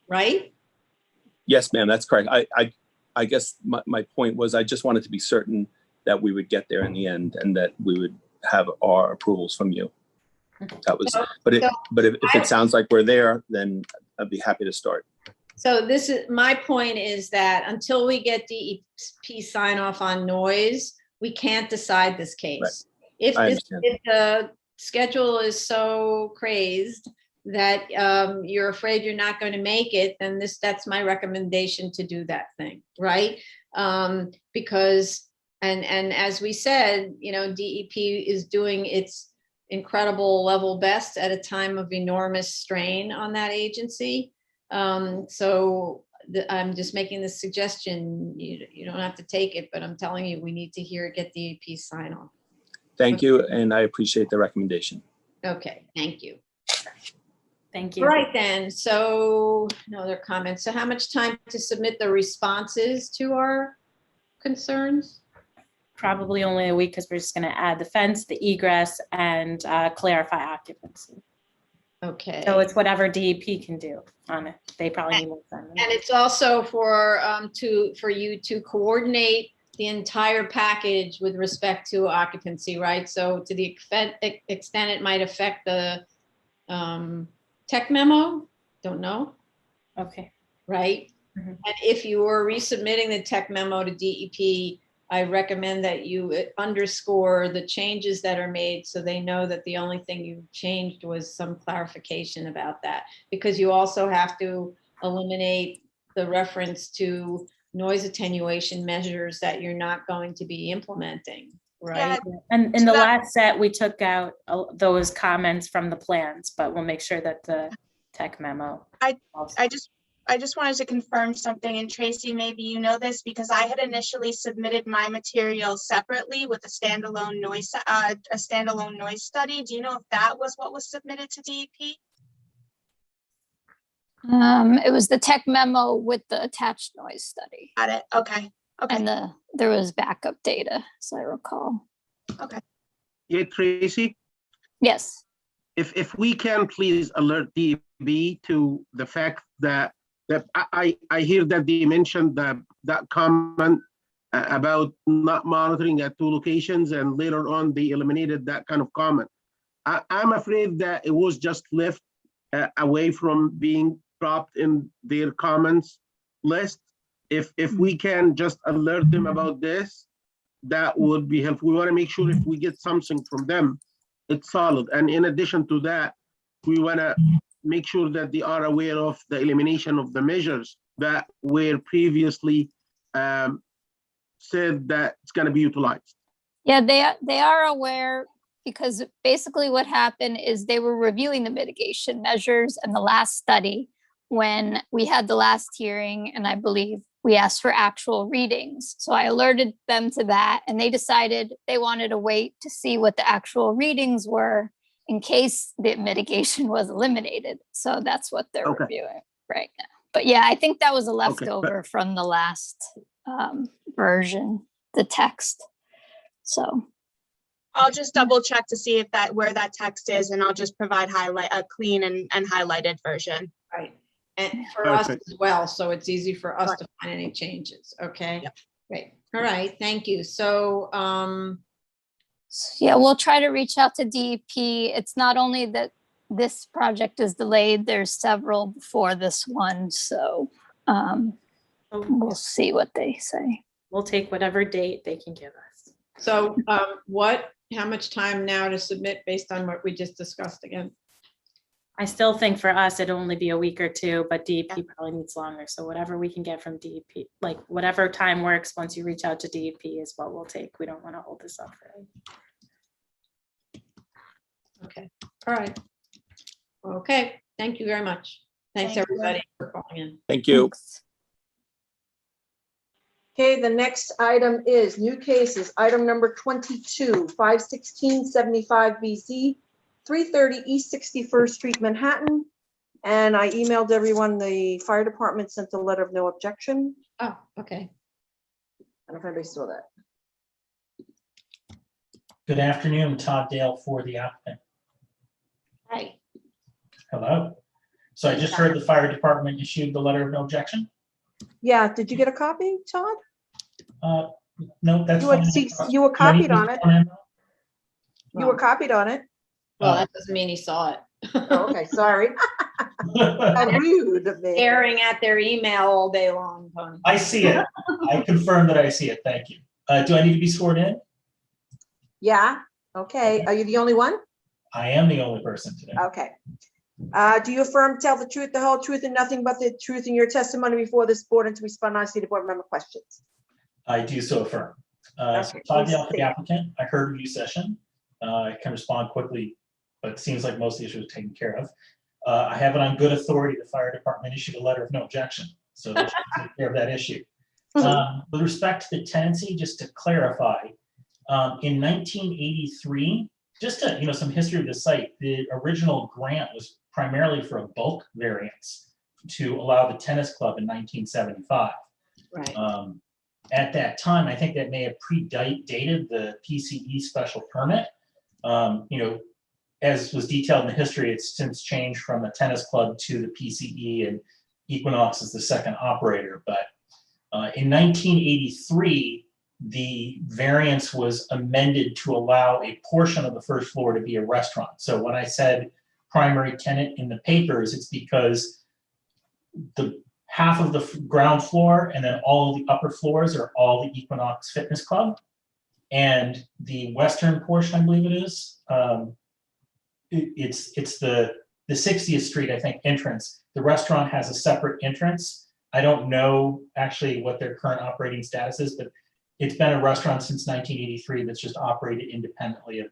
right? Yes, ma'am, that's correct. I guess my point was I just wanted to be certain that we would get there in the end and that we would have our approvals from you. That was, but if it sounds like we're there, then I'd be happy to start. So this is, my point is that until we get DEP sign off on noise, we can't decide this case. If the schedule is so crazed that you're afraid you're not going to make it, then that's my recommendation to do that thing, right? Because, and as we said, you know, DEP is doing its incredible level best at a time of enormous strain on that agency. So I'm just making this suggestion. You don't have to take it, but I'm telling you, we need to get DEP sign off. Thank you, and I appreciate the recommendation. Okay, thank you. Thank you. All right then, so no other comments. So how much time to submit the responses to our concerns? Probably only a week because we're just going to add the fence, the egress, and clarify occupancy. Okay. So it's whatever DEP can do on it. They probably need more time. And it's also for you to coordinate the entire package with respect to occupancy, right? So to the extent it might affect the tech memo, don't know. Okay. Right? Mm-hmm. And if you were resubmitting the tech memo to DEP, I recommend that you underscore the changes that are made so they know that the only thing you changed was some clarification about that. Because you also have to eliminate the reference to noise attenuation measures that you're not going to be implementing, right? Yeah. And in the last set, we took out those comments from the plans, but we'll make sure that the tech memo. I just wanted to confirm something, and Tracy, maybe you know this, because I had initially submitted my materials separately with a standalone noise study. Do you know if that was what was submitted to DEP? It was the tech memo with the attached noise study. Got it. Okay. Okay. And there was backup data, as I recall. Okay. Yeah, Tracy, Yes. if we can please alert DEP to the fact that I hear that they mentioned that comment about not monitoring at 2 locations, and later on they eliminated that kind of comment. I'm afraid that it was just left away from being dropped in their comments list. If we can just alert them about this, that would be helpful. We want to make sure if we get something from them, it's solid. And in addition to that, we want to make sure that they are aware of the elimination of the measures that were previously said that it's going to be utilized. Yeah, they are aware, because basically what happened is they were reviewing the mitigation measures in the last study when we had the last hearing, and I believe we asked for actual readings. So I alerted them to that, and they decided they wanted to wait to see what the actual readings were in case the mitigation was eliminated. So that's what they're reviewing right now. But yeah, I think that was a leftover from the last version, the text. So I'll just double check to see if where that text is, and I'll just provide a clean and highlighted version. Right. And for us as well, so it's easy for us to find any changes. Okay. Yep. Great. All right. Thank you. So yeah, we'll try to reach out to DEP. It's not only that this project is delayed, there's several before this one. So we'll see what they say. We'll take whatever date they can give us. So how much time now to submit based on what we just discussed again? I still think for us, it'd only be a week or two, but DEP probably needs longer. So whatever we can get from DEP, like whatever time works once you reach out to DEP is what we'll take. We don't want to hold this up. Okay. All right. Okay. Thank you very much. Thanks everybody for calling in. Thank you. Thanks. Okay, the next item is new cases. Item number 22, 51675 BZ, 330 East 61st Street, Manhattan. And I emailed everyone, the fire department sent a letter of no objection. Oh, okay. I don't know if everybody saw that. Good afternoon, Todd Dale for the applicant. Hi. Hello. So I just heard the fire department issued the letter of no objection. Yeah, did you get a copy, Todd? No, that's You were, fine. see, you were Do I need copied to on it. sworn in? You were copied on it. Well, that doesn't mean he saw it. Oh, okay, sorry. How rude of me. Staring at their email all day long, Tony. I see it. I confirm that I see it. Thank you. Do I need to be sworn in? Yeah, okay. Are you the only one? I am the only person today. Okay. Do you affirm to tell the truth, the whole truth, and nothing but the truth in your testimony before this board and to respond honestly to board member questions? I do so affirm. Okay, Todd please Dale for state. the applicant. I heard review session. I can respond quickly, but it seems like most of the issues are taken care of. I have it on good authority. The fire department issued a letter of no objection, so they should take care of that issue. With respect to the tenancy, just to clarify, in 1983, just to, some history of the site, the original grant was primarily for a bulk variance to allow the tennis club in 1975. Right. At that time, I think that may have predated the PCE special permit. As was detailed in the history, it's since changed from a tennis club to the PCE, and Equinox is the second operator. But in 1983, the variance was amended to allow a portion of the first floor to be a restaurant. So when I said primary tenant in the papers, it's because the half of the ground floor and then all of the upper floors are all the Equinox Fitness Club. And the western portion, I believe it is, it's the 60th Street, I think, entrance. The restaurant has a separate entrance. I don't know actually what their current operating status is, but it's been a restaurant since 1983 that's just operated independently of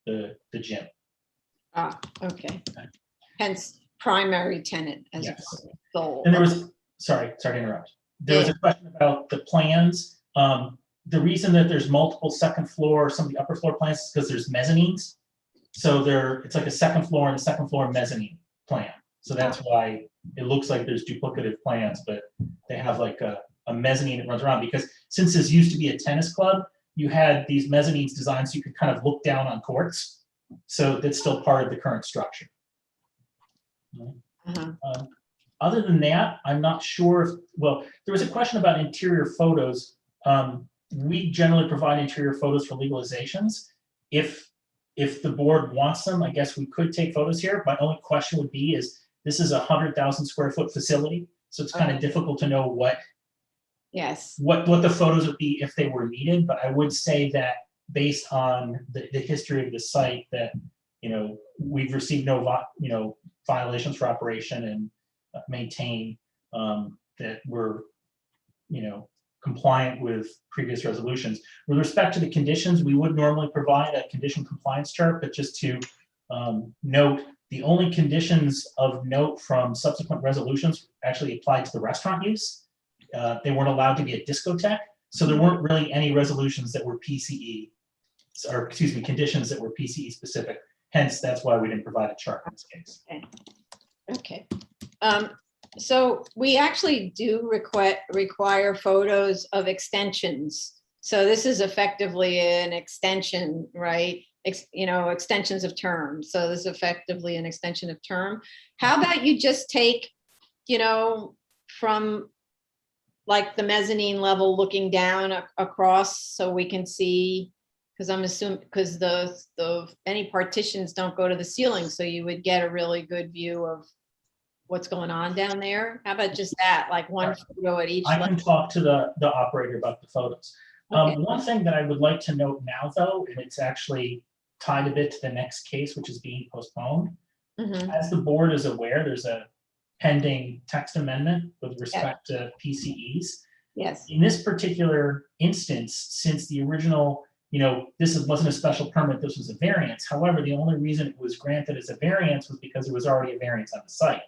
the gym. Ah, okay. Hence primary tenant as Yes. sole. And there was, sorry to interrupt. There was a question about the plans. The reason that there's multiple second floor, some of the upper floor plans is because there's mezzanines. So it's like a second floor and a second floor mezzanine plan. So that's why it looks like there's duplicative plans, but they have like a mezzanine that runs around, because since this used to be a tennis club, you had these mezzanines designed so you could kind of look down on courts. So that's still part of the current structure. Other than that, I'm not sure if, well, there was a question about interior photos. We generally provide interior photos for legalizations. If the board wants them, I guess we could take photos here. My only question would be this is a 100,000 square foot facility. So it's kind of difficult to know what the photos would be if they were needed. But I would say that based on the history of the site, that, we've received no, violations for operation and maintain that we're, compliant with previous resolutions. With respect to the conditions, we would normally provide a condition compliance chart, but just to note, the only conditions of note from subsequent resolutions actually applied to the restaurant use. They weren't allowed to be a discotheque, so there weren't really any resolutions that were PCE, or excuse me, conditions that were PCE specific. Hence, that's why we didn't provide a chart in this case. Okay. So we actually do require photos of extensions. So this is effectively an extension, right? Extensions of term. So this is effectively an extension of term. How about you just take, from like the mezzanine level looking down across so we can see, because I'm assuming, because any partitions don't go to the ceiling, so you would get a really good view of what's going on down there. How about just that, like one photo at each I level? can talk to the operator about the photos. Okay. One thing that I would like to note now, though, and it's actually tied a bit to the next case, which is being postponed. As the board is aware, there's a pending text amendment with respect to PCEs. Yes. In this particular instance, since the original, this wasn't a special permit, this was a variance. However, the only reason it was granted as a variance was because there was already a variance on the site.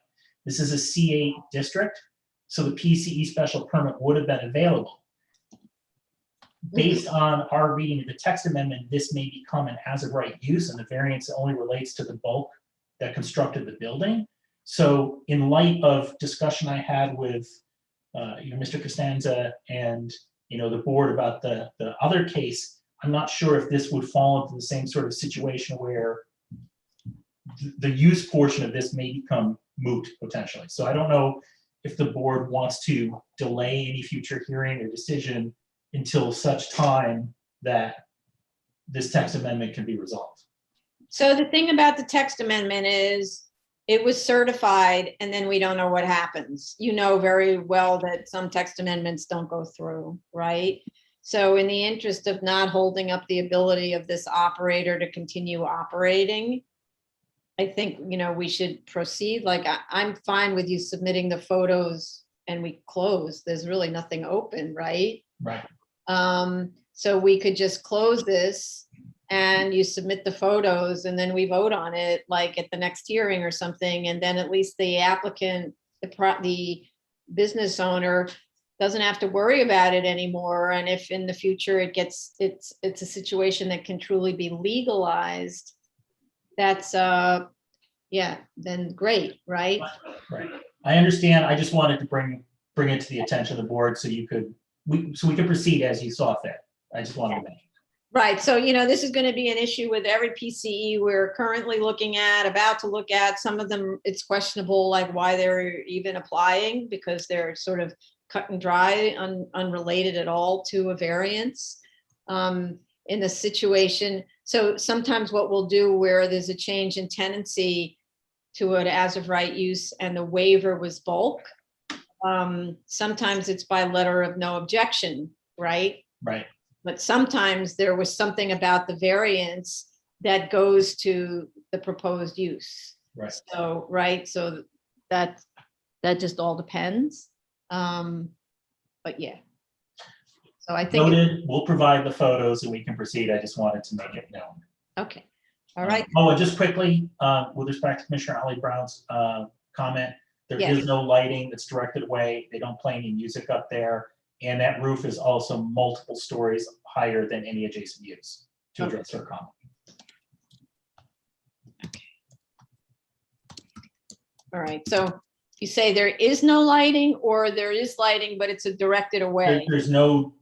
This is a C8 district, so the PCE special permit would have been available. Based on our reading of the text amendment, this may become an as of right use, and the variance only relates to the bulk that constructed the building. So in light of discussion I had with, Mr. Costanza and, the board about the other case, I'm not sure if this would fall into the same sort of situation where the use portion of this may become moot potentially. So I don't know if the board wants to delay any future hearing or decision until such time that this text amendment can be resolved. So the thing about the text amendment is it was certified and then we don't know what happens. You know very well that some text amendments don't go through, right? So in the interest of not holding up the ability of this operator to continue operating, I think, we should proceed. Like, I'm fine with you submitting the photos and we close. There's really nothing open, right? Right. So we could just close this and you submit the photos and then we vote on it like at the next hearing or something. And then at least the applicant, the business owner doesn't have to worry about it anymore. And if in the future it's a situation that can truly be legalized, that's then great, right? Right. I understand. I just wanted to bring it to the attention of the board so we could proceed as you saw fit. I just wanted to mention. Right. So, this is going to be an issue with every PCE we're currently looking at, about to look at. Some of them, it's questionable, like why they're even applying, because they're sort of cut and dry, unrelated at all to a variance in the situation. So sometimes what we'll do where there's a change in tenancy to an as of right use and the waiver was bulk, sometimes it's by letter of no objection, right? Right. But sometimes there was something about the variance that goes to the proposed use. Right. So, so that just all depends. But yeah. So I think. Noted. We'll provide the photos and we can proceed. I just wanted to make it known. Okay. All right. And just quickly, with respect to Commissioner Ali Brown's comment, there is no lighting that's directed away. They don't play any music up there. And that roof is also multiple stories higher than any adjacent use, to address her comment. All right. So you say there is no lighting, or there is lighting, but it's directed away. There's no,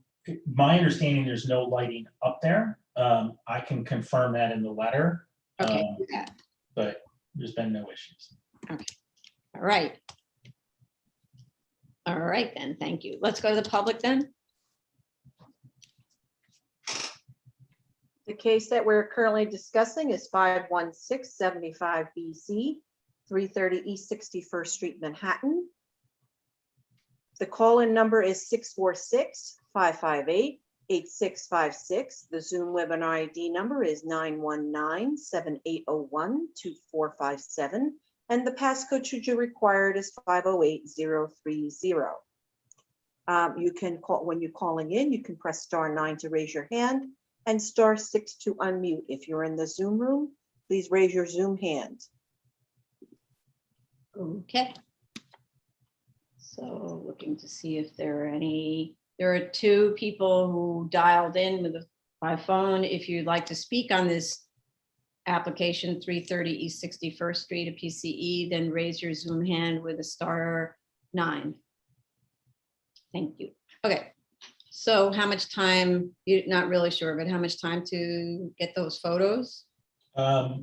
my understanding, there's no lighting up there. I can confirm that in the letter. Okay. But there's been no issues. Okay. All right. All right, then. Thank you. Let's go to the public then. The case that we're currently discussing is 51675 BC, 330 East 61st Street, Manhattan. The call-in number is 646-558-8656. The Zoom webinar ID number is 919-7801-2457. And the passcode, should you require it, is 508030. You can call, when you're calling in, you can press *9 to raise your hand and *6 to unmute. If you're in the Zoom room, please raise your Zoom hand. Okay. So looking to see if there are any, there are 2 people who dialed in by phone. If you'd like to speak on this application 330 East 61st Street, a PCE, then raise your Zoom hand with a *9. Thank you. Okay. So how much time, you're not really sure, but how much time to get those photos? I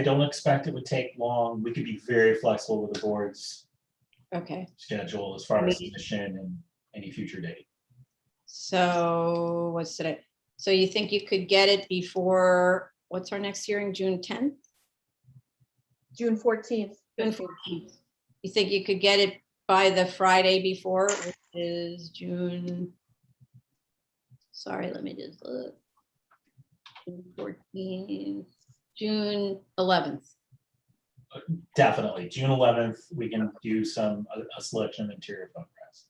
don't expect it would take long. We could be very flexible with the board's schedule as far as submission and any future date. So what's today? So you think you could get it before, what's our next hearing, June 10th? June 14th. June 14th. You think you could get it by the Friday before, which is June, sorry, let me just look. June 14th, June 11th. Definitely, June 11th, we can do a selection of interior photographs.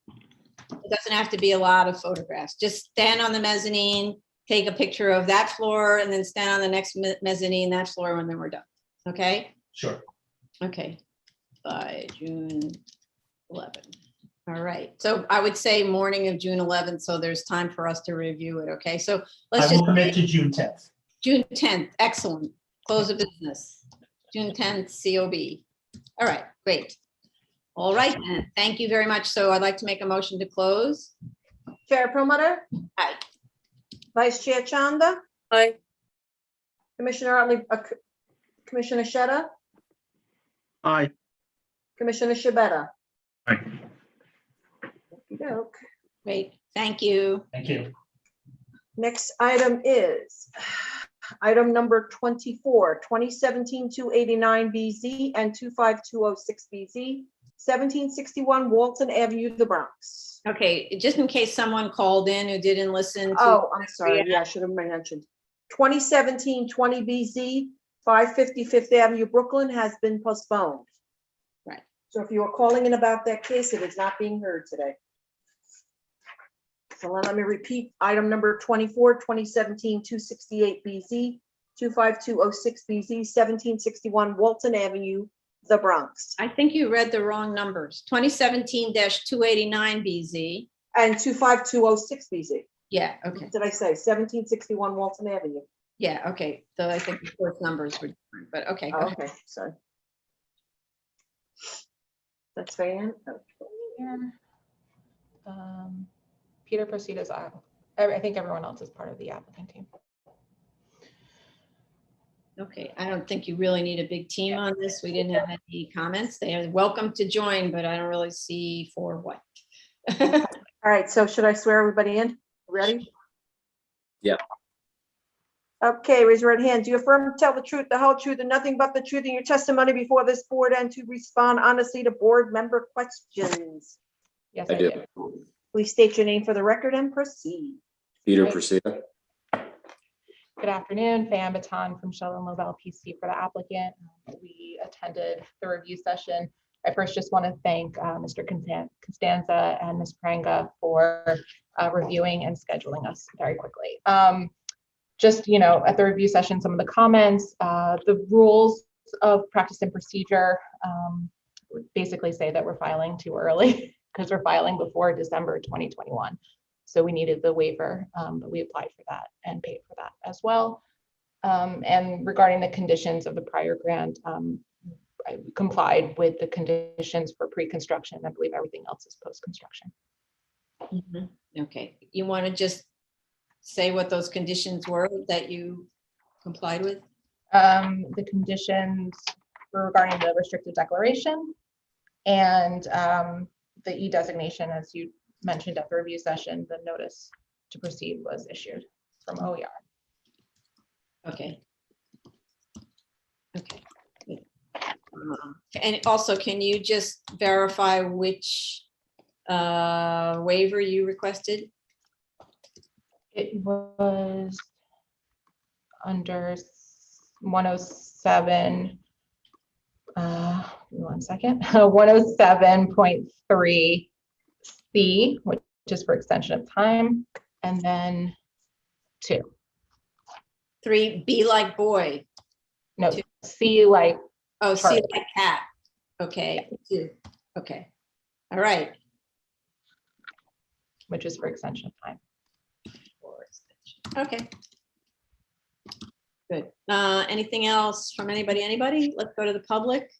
It doesn't have to be a lot of photographs. Just stand on the mezzanine, take a picture of that floor, and then stand on the next mezzanine, that floor, and then we're done. Okay? Sure. Okay. By June 11th. All right. So I would say morning of June 11th, so there's time for us to review it. Okay. So let's I will commit to June 10th. June 10th. Excellent. Close of business. June 10th, COB. All right, great. All right, then. Thank you very much. So I'd like to make a motion to close. Chair Promoter, Aye. Vice Chair Chanda, Aye. Commissioner Otley, Commissioner Sheta, Aye. Commissioner Shabeta. Aye. Okey-doke. Great, thank you. Thank you. Next item is item number 24, 2017-289 BZ and 25206 BZ, 1761 Walton Avenue, the Bronx. Okay, just in case someone called in who didn't listen to. Oh, I'm sorry. Yeah, I should have mentioned. 2017-20 BZ, 550 Fifth Avenue, Brooklyn has been postponed. Right. So if you are calling in about that case, it is not being heard today. So let me repeat, item number 24, 2017-268 BZ, 25206 BZ, 1761 Walton Avenue, the Bronx. I think you read the wrong numbers. 2017-289 BZ. And 25206 BZ. Yeah, okay. What did I say? 1761 Walton Avenue. Yeah, okay. So I think the first numbers were different, but okay. Go Oh, ahead. okay, sorry. That's Van. Peter proceed as I think everyone else is part of the applicant team. Okay, I don't think you really need a big team on this. We didn't have any comments. They are welcome to join, but I don't really see for what. All right, so should I swear everybody in? Ready? Yep. Okay, raise your right hand. Do you affirm to tell the truth, the whole truth, and nothing but the truth in your testimony before this board and to respond honestly to board member questions? Yes, I do. Please state your name for the record and proceed. Peter Right. Presida. Good afternoon, Fan Baton from Sheldon Lobel PC for the applicant. We attended the review session. I first just want to thank Mr. Costanza and Ms. Pranga for reviewing and scheduling us very quickly. Just, you know, at the review session, some of the comments, the rules of practice and procedure would basically say that we're filing too early because we're filing before December 2021. So we needed the waiver, but we applied for that and paid for that as well. And regarding the conditions of the prior grant, I complied with the conditions for pre-construction. I believe everything else is post-construction. Okay, you want to just say what those conditions were that you complied with? The conditions regarding the restricted declaration and the e-designation, as you mentioned at the review session, the notice to proceed was issued from OER. Okay. Okay. And also, can you just verify which waiver you requested? It was under 107, 1 second, 107.3 C, which is for extension of time, and then 2. 3, B like boy. No, 2. C like Oh, C Charlie. like cat. Okay, 2. Okay. All right. which is for extension of time. Okay. Good. Anything else from anybody? Anybody? Let's go to the public.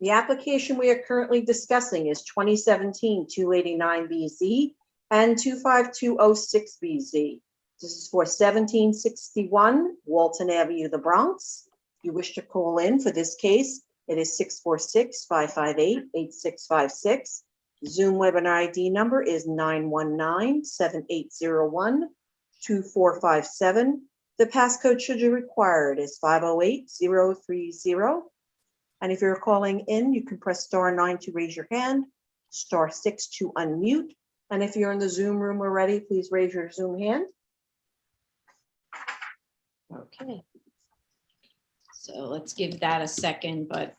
The application we are currently discussing is 2017-289 BZ and 25206 BZ. This is for 1761 Walton Avenue, the Bronx. If you wish to call in for this case, it is 646-558-8656. Zoom webinar ID number is 919-7801-2457. The passcode should you require it is 508030. And if you're calling in, you can press *9 to raise your hand, *6 to unmute. And if you're in the Zoom room already, please raise your Zoom hand. Okay. So let's give that a second, but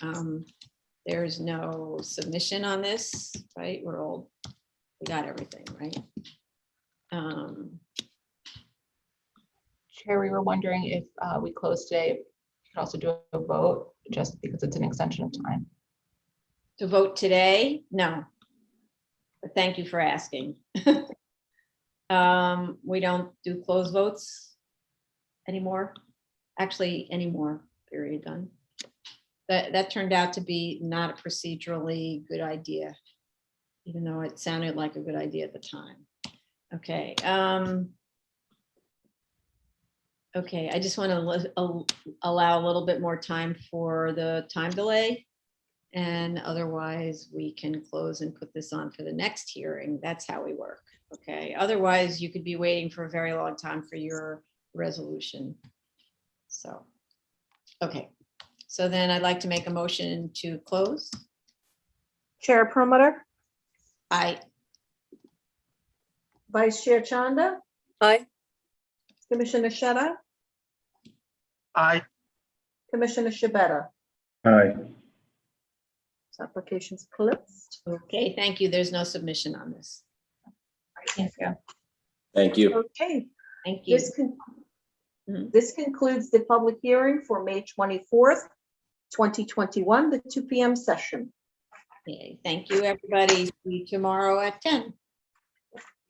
there's no submission on this, right? We got everything, right? Chair, we were wondering if we close today, we could also do a vote just because it's an extension of time. To vote today? No. But thank you for asking. We don't do closed votes anymore. actually any more, period, done. That turned out to be not a procedurally good idea, even though it sounded like a good idea at the time. Okay. Okay, I just want to allow a little bit more time for the time delay. And otherwise we can close and put this on for the next hearing. That's how we work. Okay, otherwise you could be waiting for a very long time for your resolution. So, okay. So then I'd like to make a motion to close. Chair Promoter, Aye. Vice Chair Chanda, Aye. Commissioner Sheta, Aye. Commissioner Shabeta. Aye. This application's closed. Okay, thank you. There's no submission on this. Thank you. Thank you. Okay, Thank you. this concludes the public hearing for May 24th, 2021, the 2 p.m. session. Okay, thank you, everybody. See you tomorrow at 10.